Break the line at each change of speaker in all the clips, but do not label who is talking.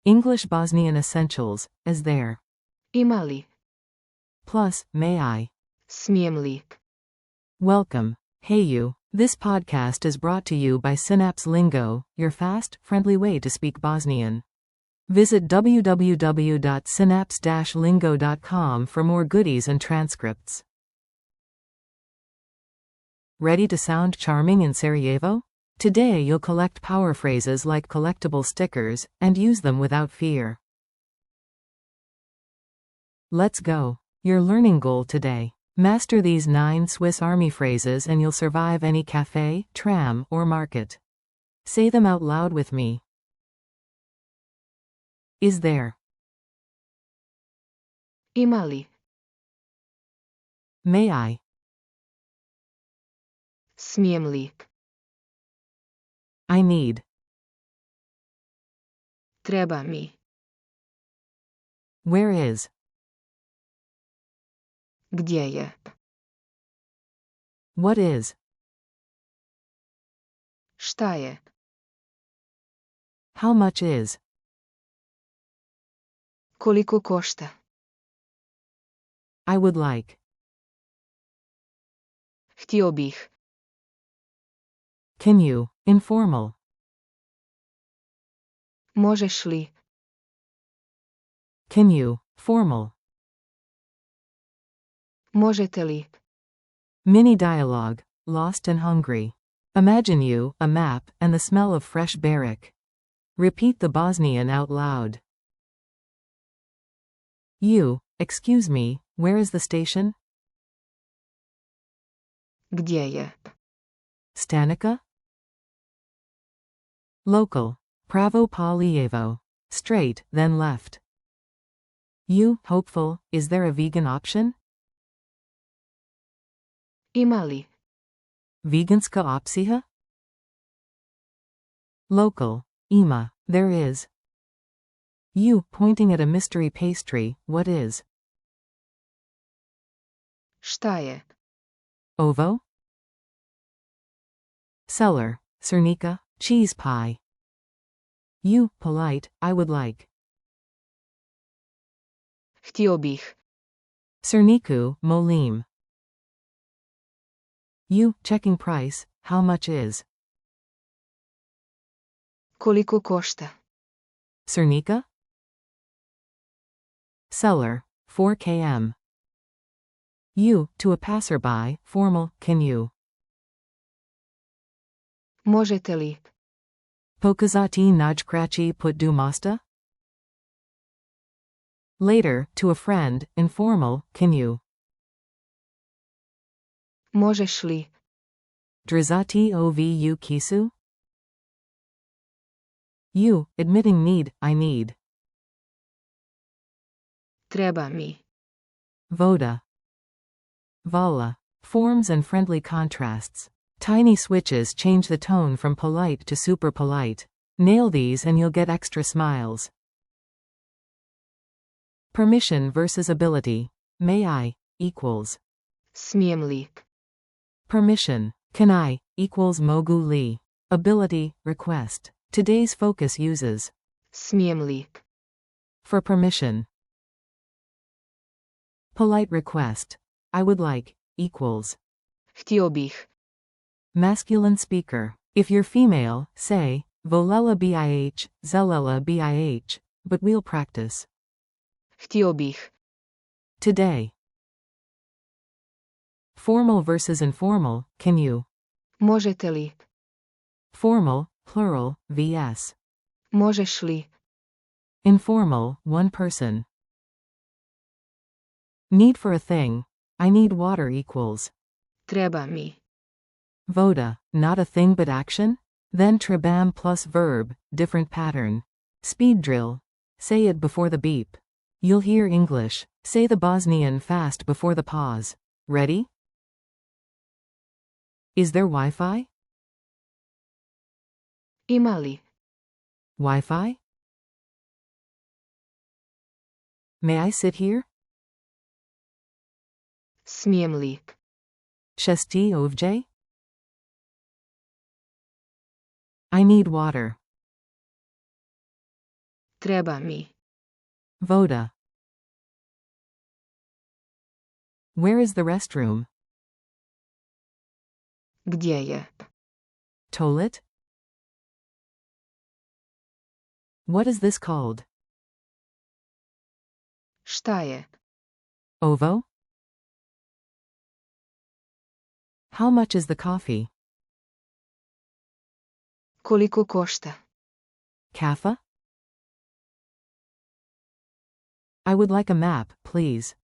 English-Bosnian essentials, is there.
Ima li?
Plus, may I.
Smijem li?
Welcome. Hey you. This podcast is brought to you by Synapse Lingo, your fast, friendly way to speak Bosnian. Visit www.synapse-lingo.com for more goodies and transcripts. Ready to sound charming in Sarajevo? Today you'll collect power phrases like collectible stickers, and use them without fear. Let's go. Your learning goal today. Master these 9 Swiss Army phrases and you'll survive any cafe, tram, or market. Say them out loud with me. Is there?
Ima li?
May I?
Smijem li?
I need.
Treba mi?
Where is?
Gdje je?
What is?
Šta je?
How much is?
Koliko košta?
I would like.
Htio bih.
Can you? Informal.
Možeš li?
Can you? Formal.
Možete li?
Mini dialogue. Lost and hungry. Imagine you, a map, and the smell of fresh barrack. Repeat the Bosnian out loud. You, excuse me, where is the station?
Gdje je?
Stanica? Local. Pravo pa lijevo. Straight, then left. You, hopeful, is there a vegan option?
Ima li?
Veganska opcija? Local. Ima, there is. You, pointing at a mystery pastry, what is?
Šta je?
Ovo? Seller. Cernica, cheese pie. You, polite, I would like.
Htio bih.
Cerniku, molim. You, checking price, how much is?
Koliko košta?
Cernica? Seller, 4 km. You, to a passerby, formal, can you?
Možete li?
Pokazati najkraći put do mosta? Later, to a friend, informal, can you?
Možeš li?
Drizati ovu kisu? You, admitting need, I need.
Treba mi.
Voda. Vala. Forms and friendly contrasts. Tiny switches change the tone from polite to super polite. Nail these and you'll get extra smiles. Permission versus ability. May I, equals.
Smijem li?
Permission. Can I, equals mogu li. Ability, request. Today's focus uses.
Smijem li?
For permission. Polite request. I would like, equals.
Htio bih.
Masculine speaker. If you're female, say, volela bih, zelela bih, but we'll practice.
Htio bih.
Today. Formal versus informal, can you?
Možete li?
Formal, plural, vs.
Možeš li?
Informal, one person. Need for a thing. I need water equals.
Treba mi.
Voda, not a thing but action? Then trebam plus verb, different pattern. Speed drill. Say it before the beep. You'll hear English. Say the Bosnian fast before the pause. Ready? Is there Wi-Fi?
Ima li?
Wi-Fi? May I sit here?
Smijem li?
Ch.14? I need water.
Treba mi.
Voda. Where is the restroom?
Gdje je?
Toilet? What is this called?
Šta je?
Ovo? How much is the coffee?
Koliko košta?
Kaffa? I would like a map, please.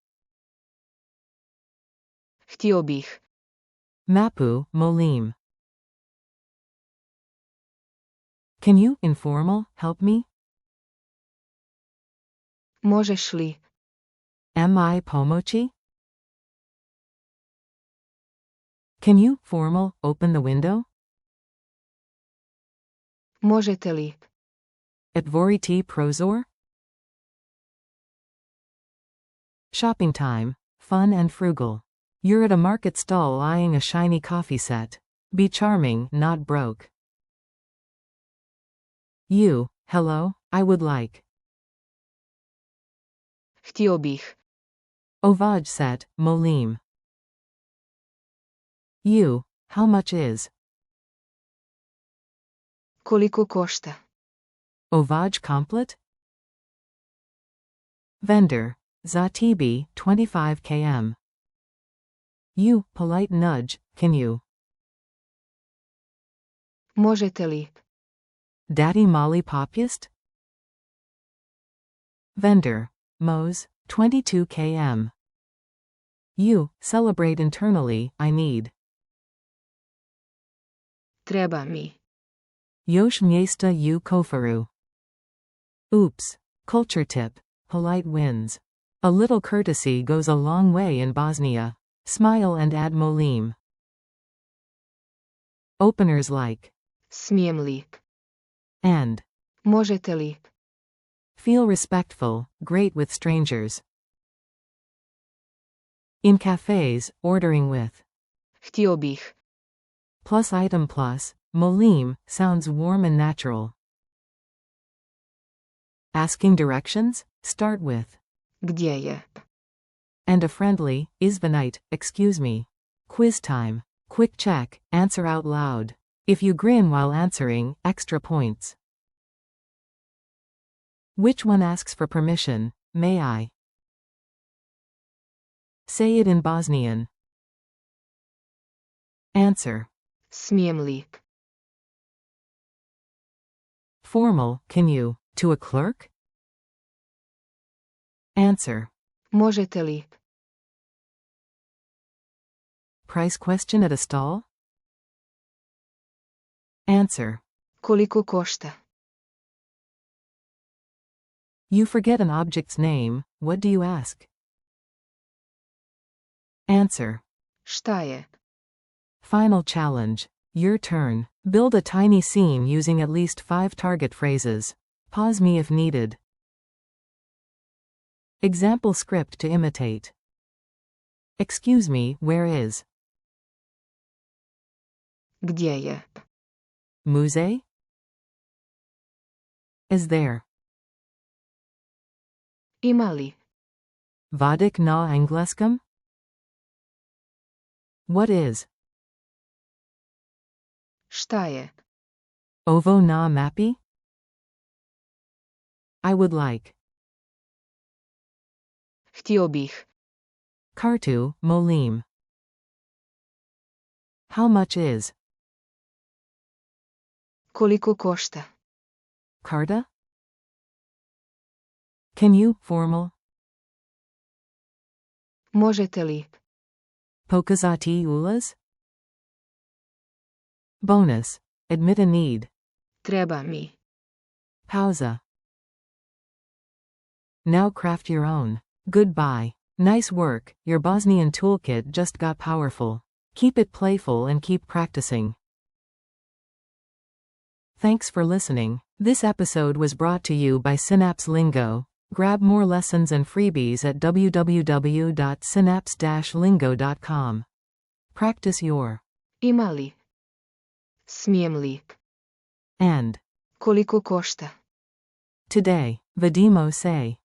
Htio bih.
Mapu, molim. Can you, informal, help me?
Možeš li?
Am I pomoći? Can you, formal, open the window?
Možete li?
Otvoriti prozor? Shopping time, fun and frugal. You're at a market stall eyeing a shiny coffee set. Be charming, not broke. You, hello, I would like.
Htio bih.
Ovaj set, molim. You, how much is?
Koliko košta?
Ovaj komplet? Vendor, za tebe, 25 km. You, polite nudge, can you?
Možete li?
Daddy mali popust? Vendor, Mose, 22 km. You, celebrate internally, I need.
Treba mi.
Još mjesta u kofaru. Oops. Culture tip. Polite wins. A little courtesy goes a long way in Bosnia. Smile and add molim. Openers like.
Smijem li?
And.
Možete li?
Feel respectful, great with strangers. In cafes, ordering with.
Htio bih.
Plus item plus, molim, sounds warm and natural. Asking directions, start with.
Gdje je?
And a friendly, izvinite, excuse me. Quiz time. Quick check, answer out loud. If you grin while answering, extra points. Which one asks for permission? May I? Say it in Bosnian. Answer.
Smijem li?
Formal, can you? To a clerk? Answer.
Možete li?
Price question at a stall? Answer.
Koliko košta?
You forget an object's name, what do you ask? Answer.
Šta je?
Final challenge. Your turn. Build a tiny scene using at least 5 target phrases. Pause me if needed. Example script to imitate. Excuse me, where is?
Gdje je?
Muzej? Is there?
Ima li?
Vadik na engleskom? What is?
Šta je?
Ovo na mapi? I would like.
Htio bih.
Kartu, molim. How much is?
Koliko košta?
Karta? Can you, formal?
Možete li?
Pokazati ulaz? Bonus. Admit a need.
Treba mi.
Pauza. Now craft your own. Goodbye. Nice work, your Bosnian toolkit just got powerful. Keep it playful and keep practicing. Thanks for listening. This episode was brought to you by Synapse Lingo. Grab more lessons and freebies at www.synapse-lingo.com. Practice your.
Ima li? Smijem li?
And.
Koliko košta?
Today. Vedimo se.